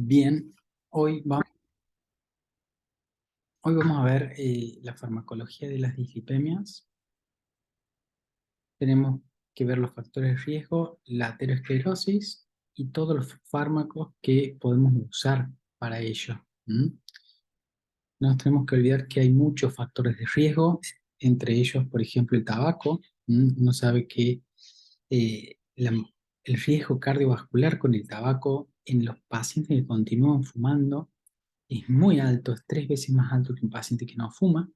Bien, hoy vamos, hoy vamos a ver la farmacología de las dislipemias. Tenemos que ver los factores de riesgo, la aterosclerosis y todos los fármacos que podemos usar para ello. No nos tenemos que olvidar que hay muchos factores de riesgo, entre ellos, por ejemplo, el tabaco. Uno sabe que el riesgo cardiovascular con el tabaco en los pacientes que continúan fumando es muy alto, es 3 veces más alto que un paciente que no fuma,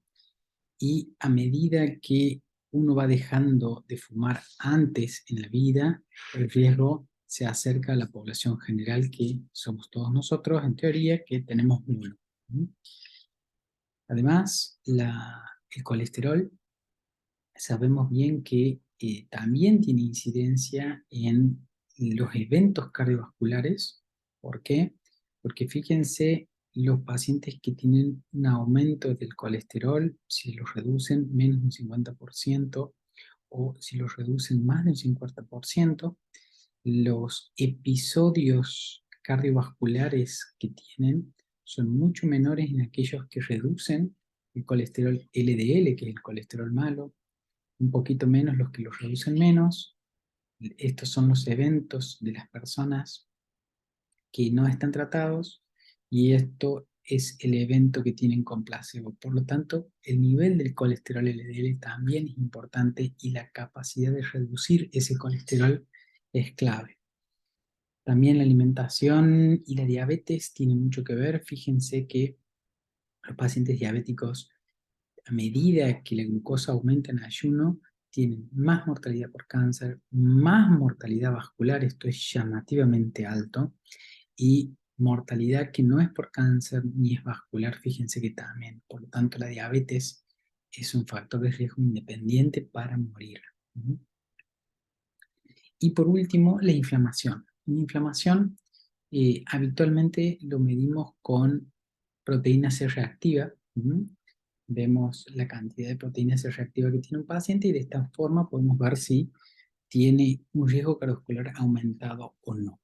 y a medida que uno va dejando de fumar antes en la vida, el riesgo se acerca a la población general, que somos todos nosotros, en teoría, que tenemos uno. Además, el colesterol, sabemos bien que también tiene incidencia en los eventos cardiovasculares. ¿Por qué? Porque fíjense, los pacientes que tienen un aumento del colesterol, si lo reducen menos de un 50% o si lo reducen más de un 50%, los episodios cardiovasculares que tienen son mucho menores en aquellos que reducen el colesterol LDL, que es el colesterol malo, un poquito menos los que lo reducen menos. Estos son los eventos de las personas que no están tratados, y esto es el evento que tienen con placebo. Por lo tanto, el nivel del colesterol LDL también es importante, y la capacidad de reducir ese colesterol es clave. También la alimentación y la diabetes tienen mucho que ver. Fíjense que los pacientes diabéticos, a medida que la glucosa aumenta en ayuno, tienen más mortalidad por cáncer, más mortalidad vascular, esto es llamativamente alto, y mortalidad que no es por cáncer ni es vascular, fíjense que también. Por lo tanto, la diabetes es un factor de riesgo independiente para morir. Y por último, la inflamación. La inflamación habitualmente lo medimos con proteína C reactiva. Vemos la cantidad de proteína C reactiva que tiene un paciente, y de esta forma podemos ver si tiene un riesgo cardiovascular aumentado o no.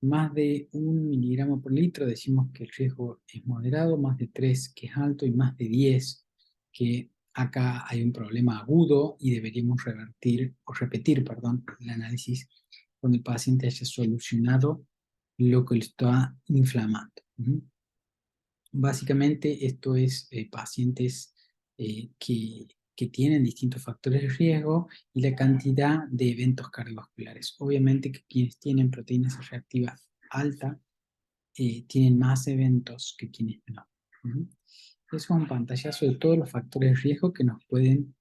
Más de 1 miligramo por litro decimos que el riesgo es moderado, más de 3 que es alto, y más de 10 que acá hay un problema agudo y deberíamos repetir, perdón, el análisis cuando el paciente haya solucionado lo que le está inflamando. Básicamente esto es pacientes que tienen distintos factores de riesgo y la cantidad de eventos cardiovasculares. Obviamente que quienes tienen proteína C reactiva alta tienen más eventos que quienes no. Eso es un pantallazo de todos los factores de riesgo que nos pueden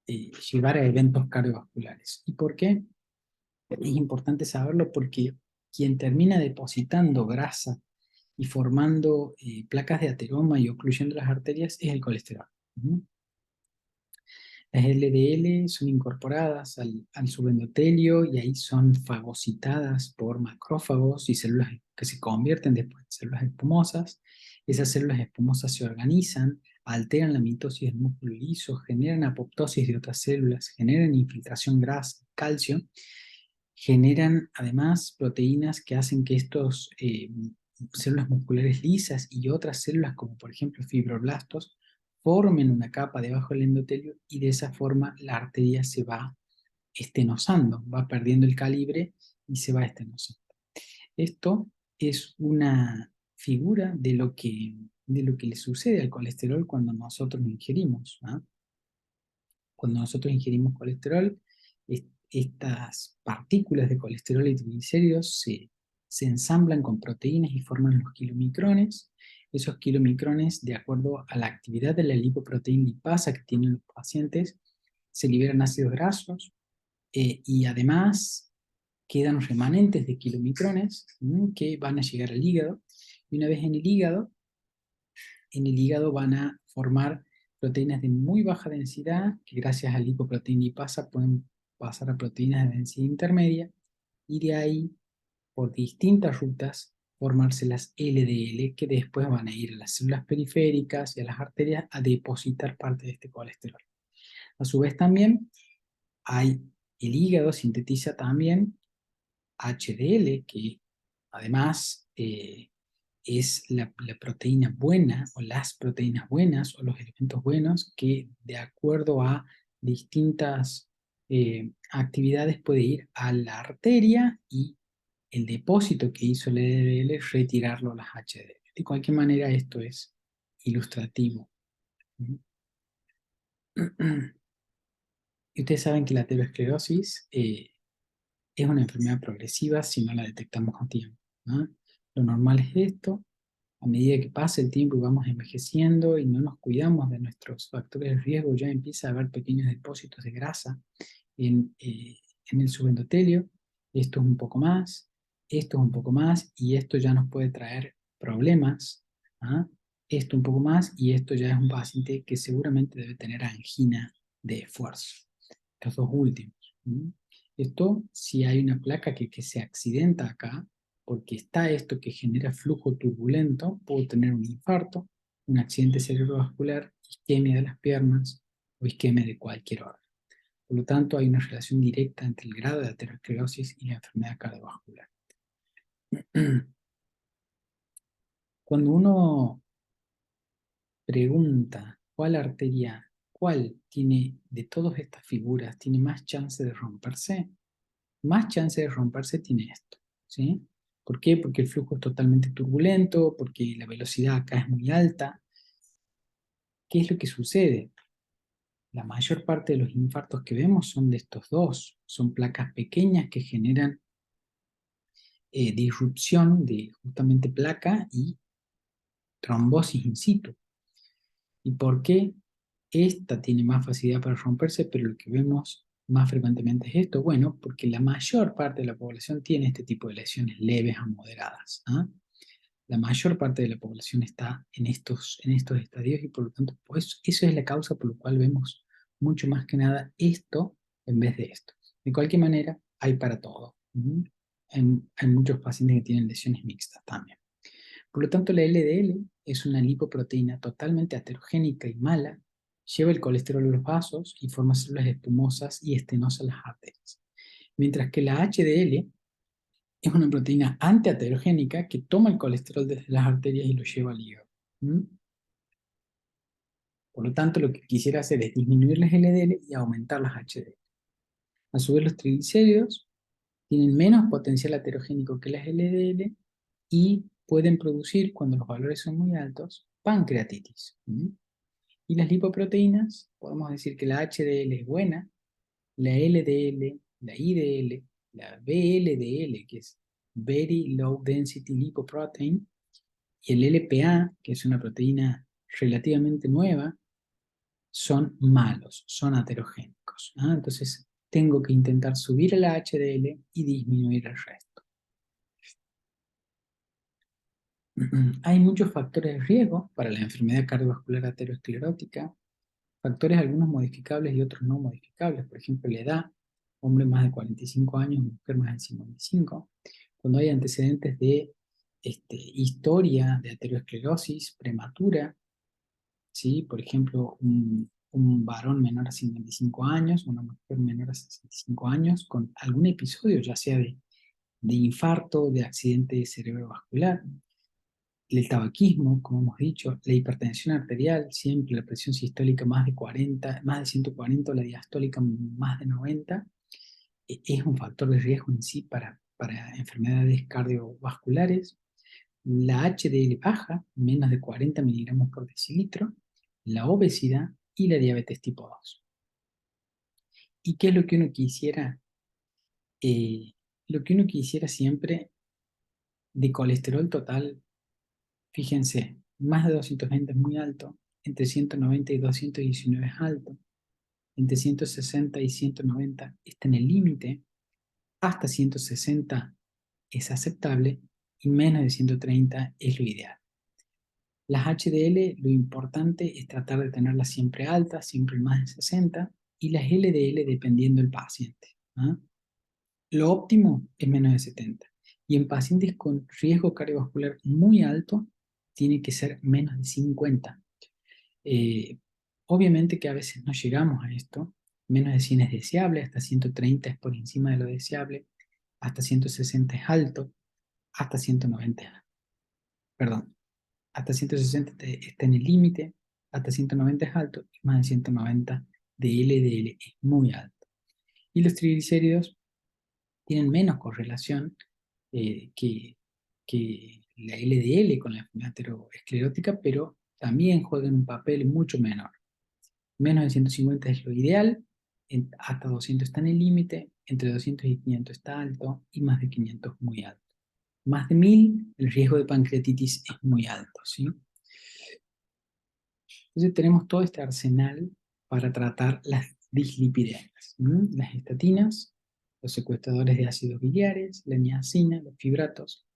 llevar a eventos cardiovasculares. ¿Y por qué? Es importante saberlo porque quien termina depositando grasa y formando placas de ateroma y ocluyendo las arterias es el colesterol. Las LDL son incorporadas al subendotelio, y ahí son fagocitadas por macrófagos y células que se convierten después en células espumosas. Esas células espumosas se organizan, alteran la mitosis del músculo liso, generan apoptosis de otras células, generan infiltración grasa, calcio, generan además proteínas que hacen que estos células musculares lisas y otras células, como por ejemplo fibroblastos, formen una capa debajo del endotelio, y de esa forma la arteria se va estenosando, va perdiendo el calibre y se va estenosando. Esto es una figura de lo que le sucede al colesterol cuando nosotros lo ingerimos. Cuando nosotros ingerimos colesterol, estas partículas de colesterol y triglicéridos se ensamblan con proteínas y forman los kilomicrones. Esos kilomicrones, de acuerdo a la actividad de la lipoproteína lipasa que tienen los pacientes, se liberan ácidos grasos, y además quedan remanentes de kilomicrones que van a llegar al hígado. Y una vez en el hígado van a formar proteínas de muy baja densidad, que gracias a la lipoproteína lipasa pueden pasar a proteínas de densidad intermedia, y de ahí, por distintas rutas, formarse las LDL, que después van a ir a las células periféricas y a las arterias a depositar parte de este colesterol. A su vez también el hígado sintetiza también HDL, que además, es la proteína buena o las proteínas buenas o los elementos buenos que de acuerdo a distintas actividades puede ir a la arteria y el depósito que hizo el LDL retirarlo a las HDL. De cualquier manera, esto es ilustrativo. Y ustedes saben que la aterosclerosis es una enfermedad progresiva si no la detectamos a tiempo, ¿no? Lo normal es esto: a medida que pasa el tiempo y vamos envejeciendo y no nos cuidamos de nuestros factores de riesgo, ya empieza a haber pequeños depósitos de grasa en el subendotelio. Esto es un poco más, esto es un poco más, y esto ya nos puede traer problemas. ¿Ah? Esto un poco más, y esto ya es un paciente que seguramente debe tener angina de esfuerzo. Los dos últimos. ¿Mm? Esto, si hay una placa que se accidenta acá, porque está esto que genera flujo turbulento, puedo tener un infarto, un accidente cerebrovascular, isquemia de las piernas o isquemia de cualquier órgano. Por lo tanto, hay una relación directa entre el grado de aterosclerosis y la enfermedad cardiovascular. Cuando uno pregunta cuál tiene de todas estas figuras, tiene más chance de romperse, más chance de romperse tiene esto, ¿sí? ¿Por qué? Porque el flujo es totalmente turbulento, porque la velocidad acá es muy alta. ¿Qué es lo que sucede? La mayor parte de los infartos que vemos son de estos dos, son placas pequeñas que generan disrupción de justamente placa y trombosis in situ. ¿Y por qué esta tiene más facilidad para romperse, pero lo que vemos más frecuentemente es esto? Bueno, porque la mayor parte de la población tiene este tipo de lesiones leves a moderadas. ¿Ah? La mayor parte de la población está en estos estadios, y por lo tanto, pues, eso es la causa por la cual vemos mucho más que nada esto en vez de esto. De cualquier manera, hay para todo. ¿Mm? Hay muchos pacientes que tienen lesiones mixtas también. Por lo tanto, la LDL es una lipoproteína totalmente aterogénica y mala, lleva el colesterol a los vasos y forma células espumosas y estenosa las arterias. Mientras que la HDL es una proteína antiaterogénica que toma el colesterol desde las arterias y lo lleva al hígado. ¿Mm? Por lo tanto, lo que quisiera hacer es disminuir las LDL y aumentar las HDL. A su vez, los triglicéridos tienen menos potencial aterogénico que las LDL y pueden producir, cuando los valores son muy altos, pancreatitis. ¿Mm? Y las lipoproteínas, podemos decir que la HDL es buena, la LDL, la IDL, la VLDL, que es Very Low Density Lipoprotein, y el LPA, que es una proteína relativamente nueva, son malos, son aterogénicos. ¿Ah? Entonces, tengo que intentar subir la HDL y disminuir el resto. Hay muchos factores de riesgo para la enfermedad cardiovascular aterosclerótica, factores algunos modificables y otros no modificables. Por ejemplo, la edad: hombre más de 45 años, mujer más de 55. Cuando hay antecedentes de historia de aterosclerosis prematura, ¿sí? Por ejemplo, un varón menor a 55 años, una mujer menor a 65 años, con algún episodio, ya sea de infarto, de accidente cerebrovascular, el tabaquismo, como hemos dicho, la hipertensión arterial, siempre la presión sistólica más de 40, más de 140, o la diastólica más de 90, es un factor de riesgo en sí para enfermedades cardiovasculares. La HDL baja, menos de 40 miligramos por decilitro, la obesidad y la diabetes tipo 2. ¿Y qué es lo que uno quisiera? Lo que uno quisiera siempre de colesterol total, fíjense, más de 220 es muy alto, entre 190 y 219 es alto, entre 160 y 190 está en el límite, hasta 160 es aceptable y menos de 130 es lo ideal. Las HDL, lo importante es tratar de tenerlas siempre altas, siempre más de 60, y las LDL dependiendo del paciente. ¿Ah? Lo óptimo es menos de 70. Y en pacientes con riesgo cardiovascular muy alto, tiene que ser menos de 50. Eh, Obviamente que a veces no llegamos a esto. Menos de 100 es deseable, hasta 130 es por encima de lo deseable, hasta 160 es alto. hasta 190, perdón, hasta 160 está en el límite, hasta 190 es alto, y más de 190 de LDL es muy alto. Y los triglicéridos tienen menos correlación que la LDL con la enfermedad aterosclerótica, pero también juegan un papel mucho menor. Menos de 150 es lo ideal, hasta 200 está en el límite, entre 200 y 500 está alto, y más de 500 muy alto. Más de 1000, el riesgo de pancreatitis es muy alto, ¿sí? Entonces tenemos todo este arsenal para tratar las dislipidemias. Las estatinas, los secuestradores de ácidos biliares, la niacina, los fibratos,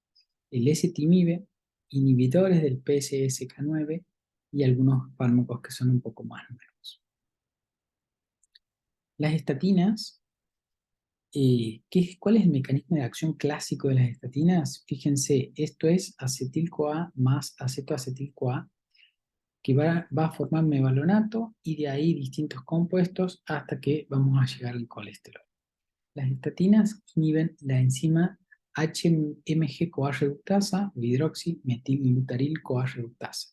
el ezetimibe, inhibidores del PCSK9 y algunos fármacos que son un poco más nuevos. Las estatinas, ¿cuál es el mecanismo de acción clásico de las estatinas? Fíjense, esto es acetil-CoA más acetoacetil-CoA, que va a formar mevalonato y de ahí distintos compuestos hasta que vamos a llegar al colesterol. Las estatinas inhiben la enzima HMG-CoA reductasa o hidroximetilglutaryl-CoA reductasa.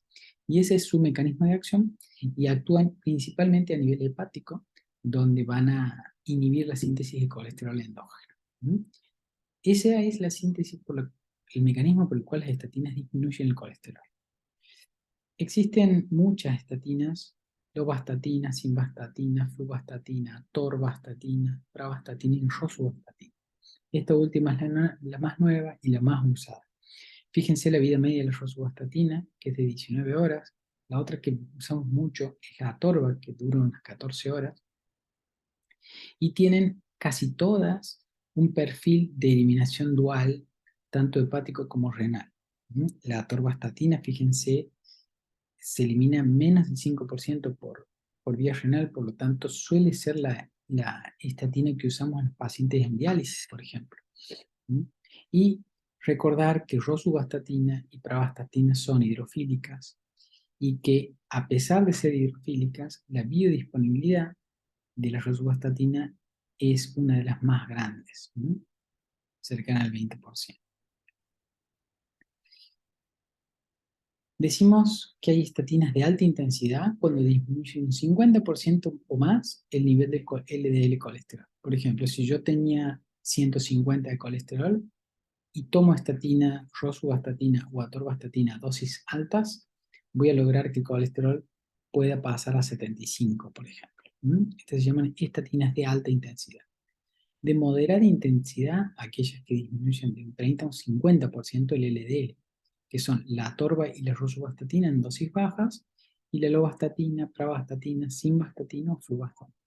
Y ese es su mecanismo de acción y actúan principalmente a nivel hepático, donde van a inhibir la síntesis de colesterol endógeno. Esa es la síntesis, el mecanismo por el cual las estatinas disminuyen el colesterol. Existen muchas estatinas: lovastatina, simvastatina, fluvastatina, atorvastatina, pravastatina y rosuvastatina. Esta última es la más nueva y la más usada. Fíjense la vida media de la rosuvastatina, que es de 19 horas. La otra que usamos mucho es la atorva, que dura unas 14 horas. Y tienen casi todas un perfil de eliminación dual, tanto hepático como renal. La atorvastatina, fíjense, se elimina menos del 5% por vía renal, por lo tanto suele ser la estatina que usamos en los pacientes en diálisis, por ejemplo. Y recordar que rosuvastatina y pravastatina son hidrofílicas y que, a pesar de ser hidrofílicas, la biodisponibilidad de la rosuvastatina es una de las más grandes, cercana al 20%. Decimos que hay estatinas de alta intensidad cuando disminuyen un 50% o más el nivel de LDL colesterol. Por ejemplo, si yo tenía 150 de colesterol y tomo estatina, rosuvastatina o atorvastatina a dosis altas, voy a lograr que el colesterol pueda pasar a 75, por ejemplo. Estas se llaman estatinas de alta intensidad. De moderada intensidad, aquellas que disminuyen de un 30 a un 50% el LDL, que son la atorva y la rosuvastatina en dosis bajas, y la lovastatina, pravastatina, simvastatina o fluvastatina.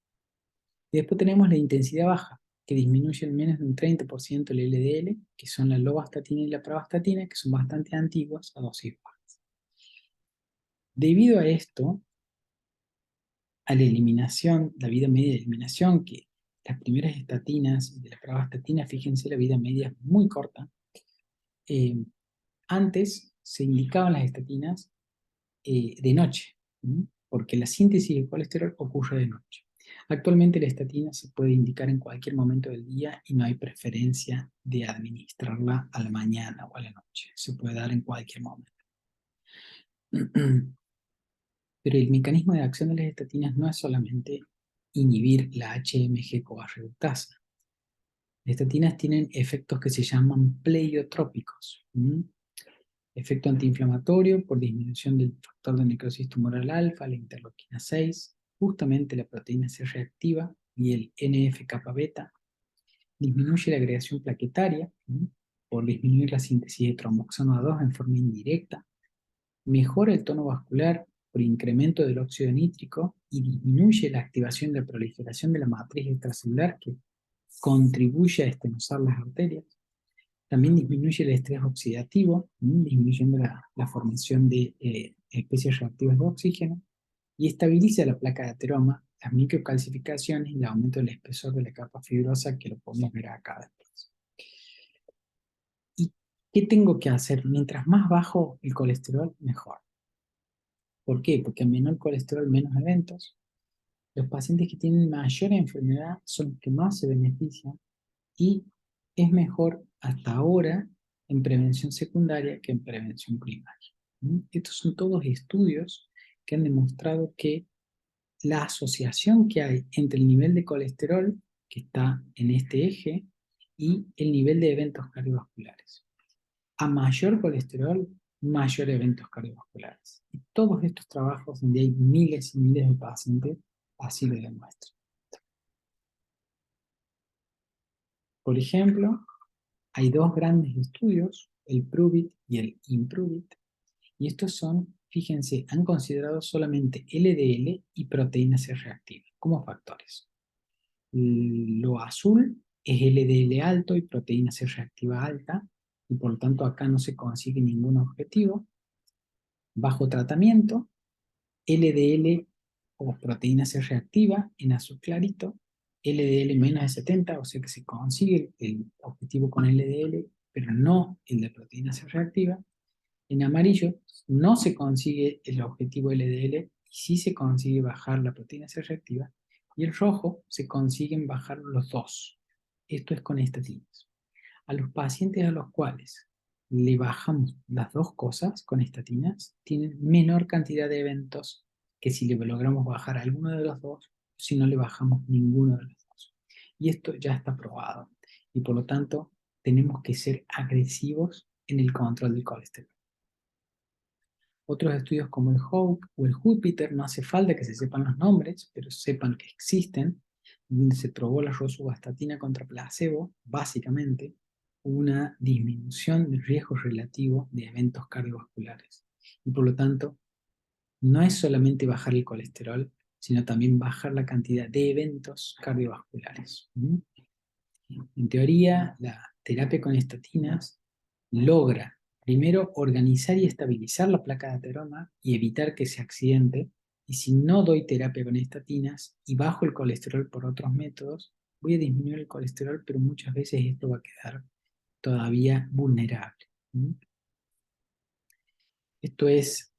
Y después tenemos la intensidad baja, que disminuye en menos de un 30% el LDL, que son la lovastatina y la pravastatina, que son bastante antiguas a dosis bajas. Debido a esto, a la eliminación, la vida media de eliminación, que las primeras estatinas de la pravastatina, fíjense, la vida media es muy corta. Antes se indicaban las estatinas de noche, porque la síntesis de colesterol ocurre de noche. Actualmente la estatina se puede indicar en cualquier momento del día y no hay preferencia de administrarla a la mañana o a la noche. Se puede dar en cualquier momento. Pero el mecanismo de acción de las estatinas no es solamente inhibir la HMG-CoA reductasa. Las estatinas tienen efectos que se llaman pleiotrópicos. Efecto antiinflamatorio por disminución del factor de necrosis tumoral alfa, la interleuquina 6, justamente la proteína C reactiva y el NF-kappa beta. Disminuye la agregación plaquetaria por disminuir la síntesis de tromboxano A2 en forma indirecta. Mejora el tono vascular por incremento del óxido nítrico y disminuye la activación de la proliferación de la matriz extracelular, que contribuye a estenosar las arterias. También disminuye el estrés oxidativo, disminuyendo la formación de especies reactivas de oxígeno, y estabiliza la placa de ateroma, las microcalcificaciones y el aumento del espesor de la capa fibrosa, que lo podemos ver acá después. ¿Y qué tengo que hacer? Mientras más bajo el colesterol, mejor. ¿Por qué? Porque a menor colesterol, menos eventos. Los pacientes que tienen mayor enfermedad son los que más se benefician, y es mejor hasta ahora en prevención secundaria que en prevención primaria. Estos son todos estudios que han demostrado que la asociación que hay entre el nivel de colesterol, que está en este eje, y el nivel de eventos cardiovasculares. A mayor colesterol, mayor eventos cardiovasculares. Y todos estos trabajos, donde hay miles y miles de pacientes, así lo demuestran. Por ejemplo, hay dos grandes estudios, el PROVIT y el IMPROVIT, y estos son, fíjense, han considerado solamente LDL y proteína C reactiva como factores. Lo azul es LDL alto y proteína C reactiva alta, y por lo tanto acá no se consigue ningún objetivo. Bajo tratamiento, LDL o proteína C reactiva en azul clarito, LDL menos de 70, o sea que se consigue el objetivo con LDL, pero no el de proteína C reactiva. En amarillo no se consigue el objetivo LDL y sí se consigue bajar la proteína C reactiva, y el rojo se consiguen bajar los dos. Esto es con estatinas. A los pacientes a los cuales le bajamos las dos cosas con estatinas, tienen menor cantidad de eventos que si le logramos bajar alguno de los dos, si no le bajamos ninguno de los dos. Y esto ya está probado. Y por lo tanto, tenemos que ser agresivos en el control del colesterol. Otros estudios como el HOPE o el Jupiter, no hace falta que se sepan los nombres, pero sepan que existen, donde se probó la rosuvastatina contra placebo, básicamente, una disminución del riesgo relativo de eventos cardiovasculares. Y por lo tanto, no es solamente bajar el colesterol, sino también bajar la cantidad de eventos cardiovasculares. En teoría, la terapia con estatinas logra, primero, organizar y estabilizar la placa de ateroma y evitar que se accidente. Y si no doy terapia con estatinas y bajo el colesterol por otros métodos, voy a disminuir el colesterol, pero muchas veces esto va a quedar todavía vulnerable. Esto es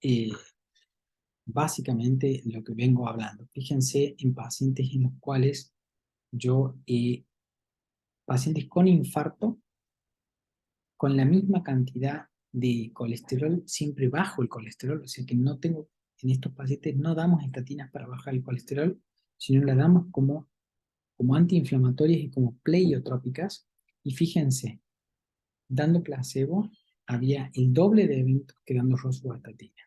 básicamente lo que vengo hablando. Fíjense en pacientes en los cuales yo, pacientes con infarto, con la misma cantidad de colesterol, siempre bajo el colesterol, o sea que no tengo, en estos pacientes no damos estatinas para bajar el colesterol, sino las damos como antiinflamatorias y como pleiotrópicas. Y fíjense, dando placebo había el doble de eventos que dando rosuvastatina,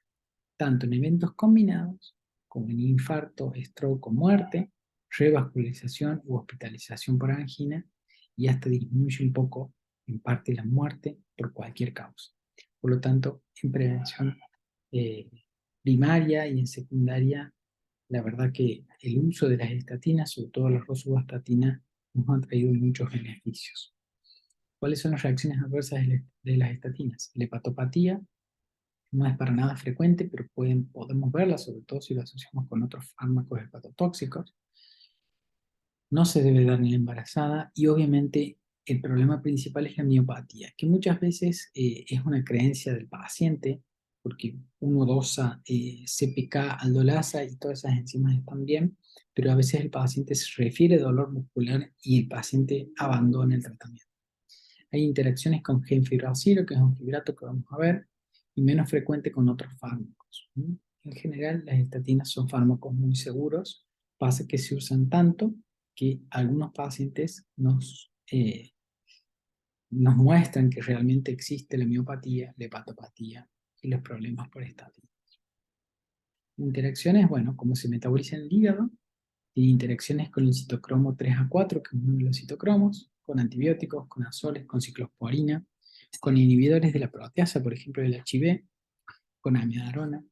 tanto en eventos combinados como en infarto, stroke o muerte, revascularización u hospitalización por angina, y hasta disminuye un poco en parte la muerte por cualquier causa. Por lo tanto, en prevención eh, primaria y en secundaria, la verdad que el uso de las estatinas, sobre todo la rosuvastatina, nos ha traído muchos beneficios. ¿Cuáles son las reacciones adversas de las estatinas? La hepatopatía no es para nada frecuente, pero podemos verla, sobre todo si la asociamos con otros fármacos hepatotóxicos. No se debe dar en la embarazada, y obviamente el problema principal es la miopatía, que muchas veces es una creencia del paciente, porque uno dosa CPK, aldolasa y todas esas enzimas están bien, pero a veces el paciente se refiere a dolor muscular y el paciente abandona el tratamiento. Hay interacciones con gemfibracilo, que es un fibrato que vamos a ver, y menos frecuente con otros fármacos. En general, las estatinas son fármacos muy seguros, pasa que se usan tanto que algunos pacientes nos muestran que realmente existe la miopatía, la hepatopatía y los problemas por estatinas. Interacciones, bueno, como se metaboliza en el hígado, tiene interacciones con el citocromo 3A4, que es uno de los citocromos, con antibióticos, con azoles, con ciclosporina, con inhibidores de la proteasa, por ejemplo, del HIV, con amidarona.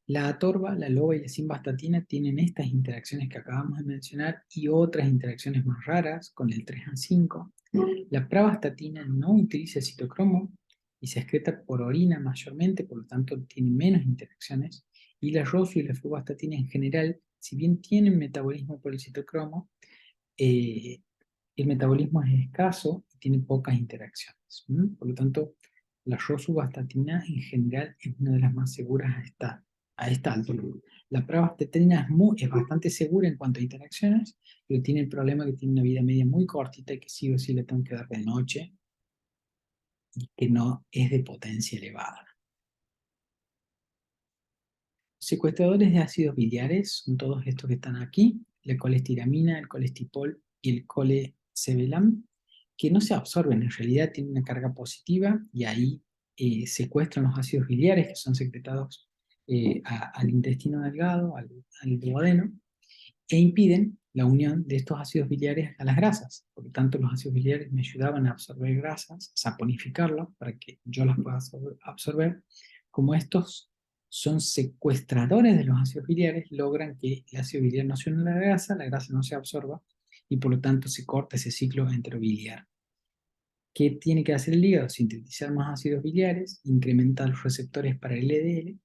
La atorva, la loba y la simvastatina tienen estas interacciones que acabamos de mencionar y otras interacciones más raras con el 3A5. La pravastatina no utiliza el citocromo y se excreta por orina mayormente, por lo tanto tiene menos interacciones. Y la rosu y la fluvastatina en general, si bien tienen metabolismo por el citocromo, eh, el metabolismo es escaso y tiene pocas interacciones. Por lo tanto, la rosuvastatina en general es una de las más seguras a esta altura. La pravastatina es bastante segura en cuanto a interacciones, pero tiene el problema que tiene una vida media muy cortita y que sí o sí le tengo que dar de noche y que no es de potencia elevada. Secuestradores de ácidos biliares son todos estos que están aquí, la colestiramina, el colestipol y el colesevelam, que no se absorben, en realidad tienen una carga positiva y ahí secuestran los ácidos biliares que son secretados al intestino delgado, al duodeno, e impiden la unión de estos ácidos biliares a las grasas. Por lo tanto, los ácidos biliares me ayudaban a absorber grasas, saponificarlas para que yo las pueda absorber. Como estos son secuestradores de los ácidos biliares, logran que el ácido biliar no se une a la grasa no se absorba y por lo tanto se corta ese ciclo enterobiliar. ¿Qué tiene que hacer el hígado? Sintetizar más ácidos biliares, incrementar los receptores para el LDL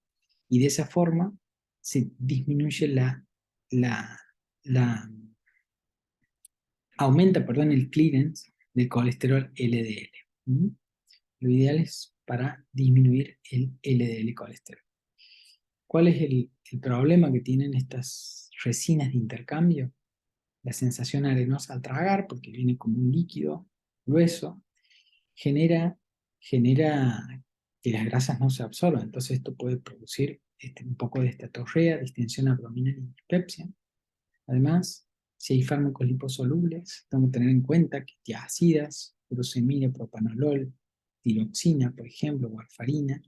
y de esa forma se disminuye la, la aumenta, perdón, el clearance del colesterol LDL. ¿Mm? Lo ideal es para disminuir el LDL colesterol. ¿Cuál es el problema que tienen estas resinas de intercambio? La sensación arenosa al tragar, porque viene como un líquido grueso, genera, genera que las grasas no se absorban. Entonces esto puede producir un poco de estatorrea, distensión abdominal y dispepsia. Además, si hay fármacos liposolubles, tengo que tener en cuenta que tiazidas, furosemida, propanolol, tiroxina, por ejemplo, o warfarina,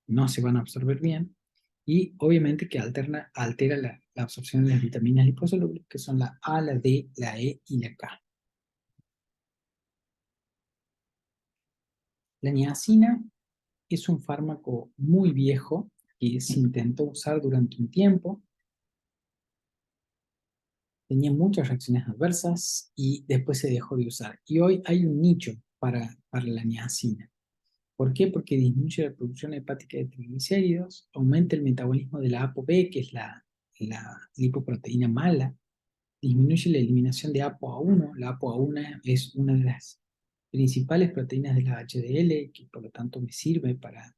no se van a absorber bien. Y obviamente que altera la absorción de las vitaminas liposolubles, que son la A, la D, la E y la K. La niacina es un fármaco muy viejo que se intentó usar durante un tiempo. Tenía muchas reacciones adversas y después se dejó de usar. Y hoy hay un nicho para la niacina. ¿Por qué? Porque disminuye la producción hepática de triglicéridos, aumenta el metabolismo de la ApoB, que es la lipoproteína mala, disminuye la eliminación de ApoA1. La ApoA1 es una de las principales proteínas de la HDL, que por lo tanto me sirve para,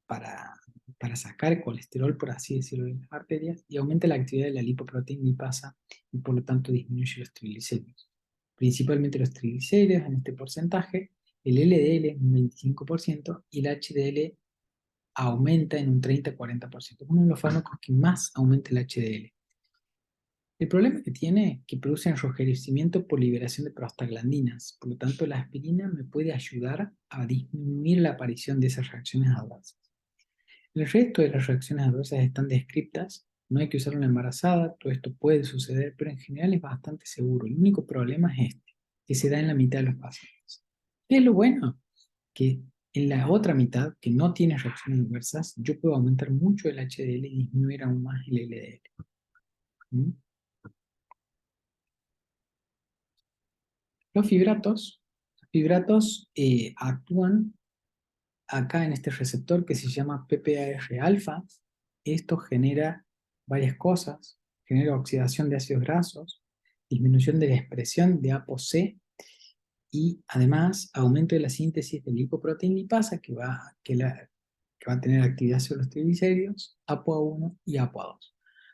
para sacar colesterol, por así decirlo, de las arterias, y aumenta la actividad de la lipoproteína lipasa y por lo tanto disminuye los triglicéridos. Principalmente los triglicéridos en este porcentaje, el LDL en un 25% y el HDL aumenta en un 30-40%. Uno de los fármacos que más aumenta el HDL. El problema que tiene es que produce enrojecimiento por liberación de prostaglandinas. Por lo tanto, la aspirina me puede ayudar a disminuir la aparición de esas reacciones adversas. El resto de las reacciones adversas están descritas, no hay que usar una embarazada, todo esto puede suceder, pero en general es bastante seguro. El único problema es este, que se da en la mitad de los pacientes. ¿Qué es lo bueno? Que en la otra mitad, que no tiene reacciones adversas, yo puedo aumentar mucho el HDL y disminuir aún más el LDL. ¿Mm? Los fibratos actúan acá en este receptor que se llama PPAR-alfa. Esto genera varias cosas, genera oxidación de ácidos grasos, disminución de la expresión de ApoC y además aumento de la síntesis de lipoproteína lipasa que va a tener actividad sobre los triglicéridos, ApoA1 y ApoA2.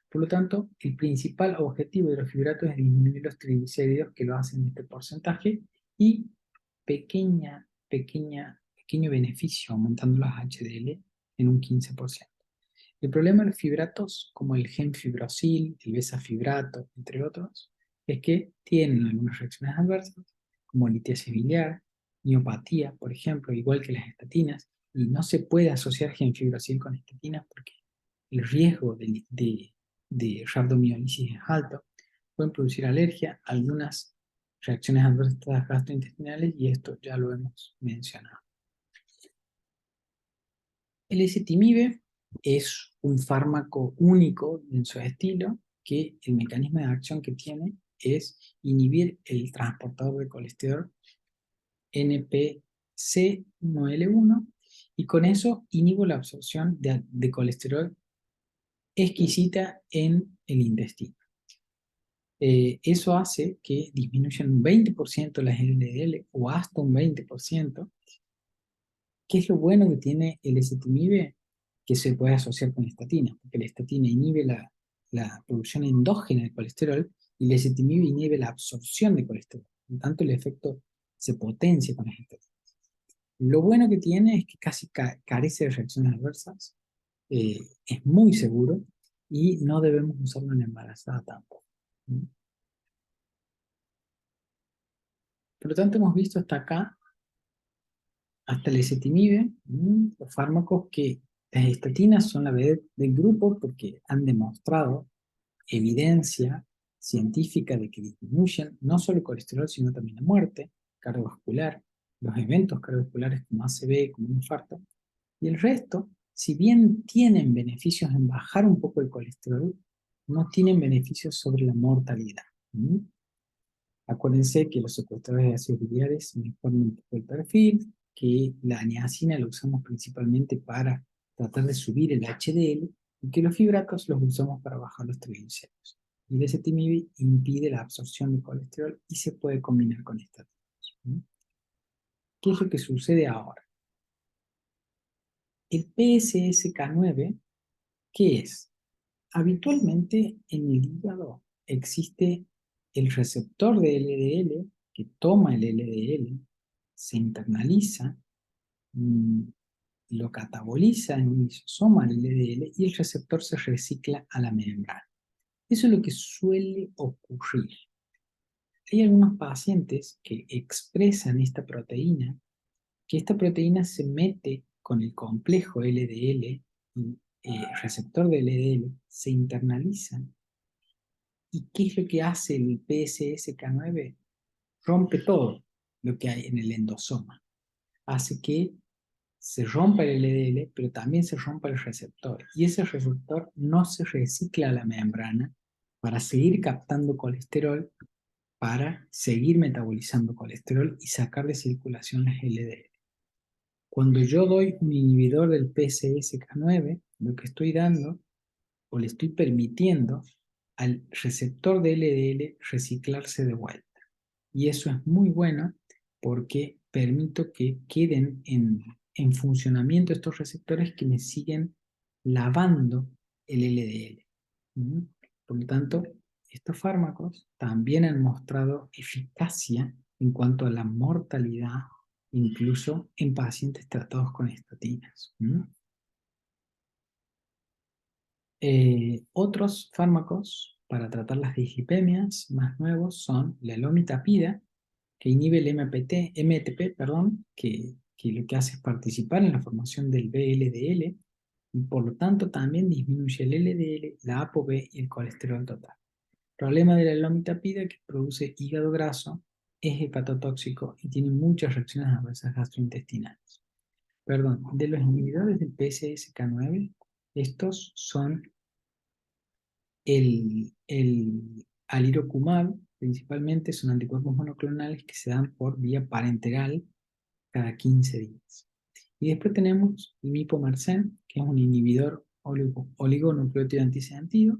Por lo tanto, el principal objetivo de los fibratos es disminuir los triglicéridos que lo hacen en este porcentaje y pequeño beneficio aumentando las HDL en un 15%. El problema de los fibratos, como el gemfibrosil, el besafibrato, entre otros, es que tienen algunas reacciones adversas, como litiasis biliar, miopatía, por ejemplo, igual que las estatinas, y no se puede asociar gemfibrosil con estatinas porque el riesgo de rhabdomiolisis es alto. Pueden producir alergia, algunas reacciones adversas gastrointestinales, y esto ya lo hemos mencionado. El ezetimibe es un fármaco único en su estilo, que el mecanismo de acción que tiene es inhibir el transportador de colesterol NPC1L1 y con eso inhibo la absorción de colesterol exquisita en el intestino. Eso hace que disminuyan un 20% las LDL o hasta un 20%. ¿Qué es lo bueno que tiene el ezetimibe? Que se puede asociar con estatina, porque la estatina inhibe la producción endógena de colesterol y el ezetimibe inhibe la absorción de colesterol. Por lo tanto, el efecto se potencia con las estatinas. Lo bueno que tiene es que casi carece de reacciones adversas, es muy seguro y no debemos usarlo en embarazada tampoco. ¿Mm? Por lo tanto, hemos visto hasta acá, hasta el ezetimibe, los fármacos que las estatinas son la vedette del grupo porque han demostrado evidencia científica de que disminuyen no solo el colesterol, sino también la muerte cardiovascular, los eventos cardiovasculares como ACV, como un infarto. Y el resto, si bien tienen beneficios en bajar un poco el colesterol, no tienen beneficios sobre la mortalidad. ¿Mm? Acuérdense que los secuestradores de ácidos biliares mejoran un poco el perfil, que la niacina la usamos principalmente para tratar de subir el HDL y que los fibratos los usamos para bajar los triglicéridos. Y el ezetimibe impide la absorción de colesterol y se puede combinar con estatinas. ¿Mm? ¿Qué es lo que sucede ahora? El PCSK9, ¿qué es? Habitualmente en el hígado existe el receptor de LDL que toma el LDL, se internaliza, mm, lo cataboliza en un lisosoma el LDL y el receptor se recicla a la membrana. Eso es lo que suele ocurrir. Hay algunos pacientes que expresan esta proteína, que esta proteína se mete con el complejo LDL y receptor de LDL, se internaliza. ¿Y qué es lo que hace el PCSK9? Rompe todo lo que hay en el endosoma. Hace que se rompa el LDL, pero también se rompa el receptor. Y ese receptor no se recicla a la membrana para seguir captando colesterol, para seguir metabolizando colesterol y sacar de circulación las LDL. Cuando yo doy un inhibidor del PCSK9, lo que estoy dando o le estoy permitiendo al receptor de LDL reciclarse de vuelta. Y eso es muy bueno porque permito que queden en funcionamiento estos receptores que me siguen lavando el LDL. ¿Mm? Por lo tanto, estos fármacos también han mostrado eficacia en cuanto a la mortalidad, incluso en pacientes tratados con estatinas. ¿Mm? Otros fármacos para tratar las dislipemias más nuevos son la elomitapida, que inhibe el MTP, perdón, que lo que hace es participar en la formación del VLDL y por lo tanto también disminuye el LDL, la ApoB y el colesterol total. El problema de la elomitapida que produce hígado graso, es hepatotóxico y tiene muchas reacciones adversas gastrointestinales. Perdón, de los inhibidores del PCSK9, estos son el alirocumab, principalmente, son anticuerpos monoclonales que se dan por vía parenteral cada 15 días. Y después tenemos el mipomersen, que es un inhibidor oligonucleótido antisentido,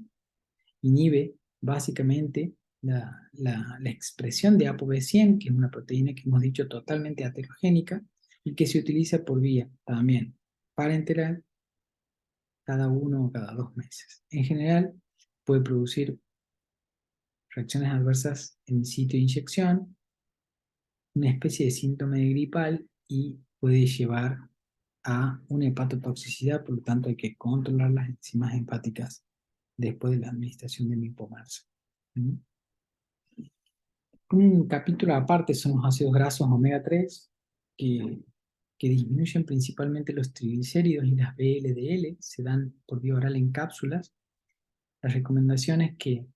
inhibe básicamente la expresión de ApoB100, que es una proteína que hemos dicho totalmente aterogénica y que se utiliza por vía también parenteral cada 1 o cada 2 meses. En general, puede producir reacciones adversas en el sitio de inyección, una especie de síntoma de gripal y puede llevar a una hepatotoxicidad, por lo tanto hay que controlar las enzimas hepáticas después de la administración de mipomersen. ¿Mm? Un capítulo aparte son los ácidos grasos omega 3 que, que disminuyen principalmente los triglicéridos y las VLDL, se dan por vía oral en cápsulas. La recomendación es que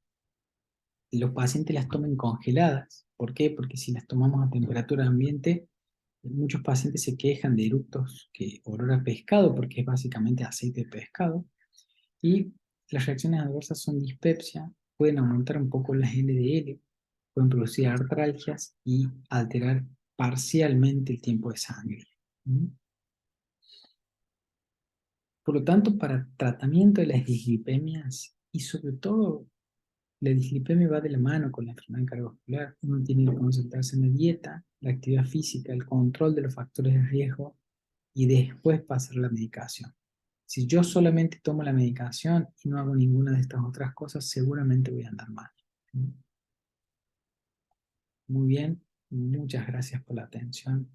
los pacientes las tomen congeladas. ¿Por qué? Porque si las tomamos a temperatura ambiente, muchos pacientes se quejan de eructos que olor a pescado, porque es básicamente aceite de pescado. Y las reacciones adversas son dispepsia, pueden aumentar un poco las LDL, pueden producir artralgias y alterar parcialmente el tiempo de sangre. ¿Mm? Por lo tanto, para tratamiento de las dislipemias y sobre todo la dislipemia va de la mano con la enfermedad cardiovascular. Uno tiene que concentrarse en la dieta, la actividad física, el control de los factores de riesgo y después pasar la medicación. Si yo solamente tomo la medicación y no hago ninguna de estas otras cosas, seguramente voy a andar mal. Muy bien. Muchas gracias por la atención.